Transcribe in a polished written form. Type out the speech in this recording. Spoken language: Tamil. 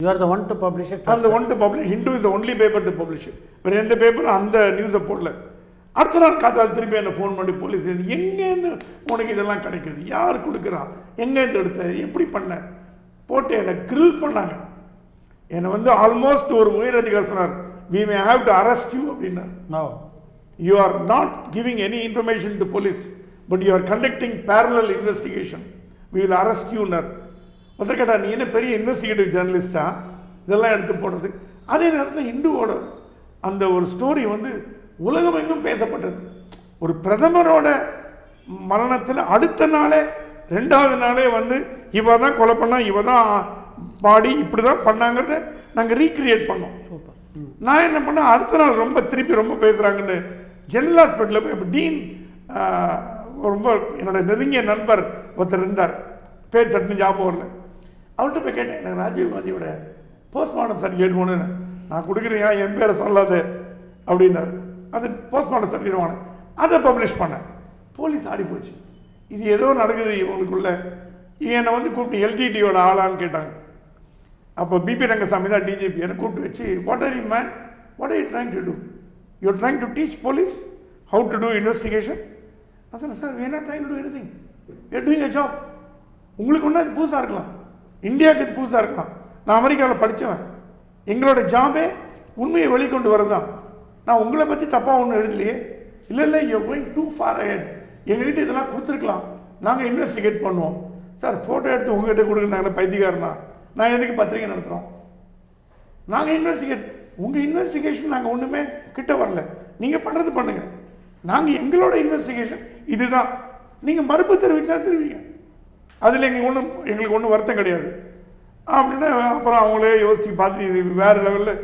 You are the one to publish it. I'm the one to publish. Hindu is the only paper to publish it. வேறு எந்த பேப்பரும் அந்த நியூஸை போடல. அடுத்த நாள் காத்தால் திருப்பி என்னை ஃபோன் பண்ணி போலீஸ், எங்கேருந்து உனக்கு இதெல்லாம் கிடைக்குது, யார் கொடுக்குறா, எங்கேருந்து எடுத்த, எப்படி பண்ண போட்டு என்னை கிரில் பண்ணாங்க. என்னை வந்து ஆல்மோஸ்ட் ஒரு உயர் அதிகாரி சொன்னார், we may have to arrest you அப்படின்னார். No. You are not giving any information to police, but you are conducting parallel investigation. We will arrest you னார். ஒருத்தர் கேட்டார், நீ என்ன பெரிய இன்வெஸ்டிகேட்டிவ் ஜேர்னலிஸ்டா இதெல்லாம் எடுத்து போடுறது. அதே நேரத்தில் இந்துவோட அந்த ஒரு ஸ்டோரி வந்து உலகம் எங்கும் பேசப்பட்டது. ஒரு பிரதமரோட மரணத்தில் அடுத்த நாளே 2வது நாளே வந்து இவ தான் கொலை பண்ணா, இவ தான் பாடி இப்படி தான் பண்ணாங்கிறத நாங்கள் ரீக்ரியேட் பண்ணோம். சூப்பர். நான் என்ன பண்ணேன், அடுத்த நாள் திருப்பி ரொம்ப பேசுகிறாங்கன்னு ஜெனரல் ஹாஸ்பிட்டலில் போய் இப்போ டீன் ரொம்ப என்னோட நெருங்கிய நண்பர் ஒருத்தர் இருந்தார், பேர் சட்னி ஞாபகம் வரல. அவர்கிட்ட போய் கேட்டேன், எனக்கு ராஜீவ் காந்தியோட போஸ்ட்மார்ட்டம் சர்டிஃபிகேட் ஒன்று நான் கொடுக்குறேன், என் பேரை சொல்லாது அப்படின்னாரு. அது போஸ்ட்மார்ட்டம் சர்டிஃபிகேட் வாங்கினேன், அதை பப்ளிஷ் பண்ணேன். போலீஸ் ஆடி போச்சு, இது ஏதோ நடக்குது இவங்களுக்குள்ள. என்னை வந்து கூப்பிட்டு எல்டிடியோட ஆளான்னு கேட்டாங்க. அப்போ பிபி ரங்கசாமி தான் டிஜிபி. என்னை கூப்பிட்டு வச்சு, what are you man, what are you trying to do, you are trying to teach police how to do investigation. அதான் sir, we are not trying to do anything, we are doing a job. உங்களுக்கு ஒன்றா இது புதுசாக இருக்கலாம், இந்தியாவுக்கு இது புதுசாக இருக்கலாம். நான் அமெரிக்காவில் படித்தவன், எங்களோட ஜாபே உண்மையை வெளிக்கொண்டு வரதான். நான் உங்களை பற்றி தப்பாக ஒன்றும் எழுதலையே. இல்லை you going to far ahead, எங்ககிட்ட இதெல்லாம் கொடுத்துருக்கலாம், நாங்கள் இன்வெஸ்டிகேட் பண்ணுவோம். சார் ஃபோட்டோ எடுத்து உங்கள்கிட்ட கொடுக்குறாங்களே பைத்தியக்காரனா, நான் எதுக்கு பத்திரிகை நடத்துகிறோம், நாங்கள் இன்வெஸ்டிகேட், உங்கள் இன்வெஸ்டிகேஷன் நாங்கள் ஒன்றுமே கிட்ட வரல, நீங்கள் பண்ணுறது பண்ணுங்கள், நாங்கள் எங்களோட இன்வெஸ்டிகேஷன் இதுதான், நீங்கள் மறுப்பு தெரிவித்தா தெரிவிங்க, அதில் எங்களுக்கு ஒன்றும் வருத்தம் கிடையாது அப்படின்னு. அப்புறம் அவங்களே யோசித்து பார்த்து இது வேறு லெவலில்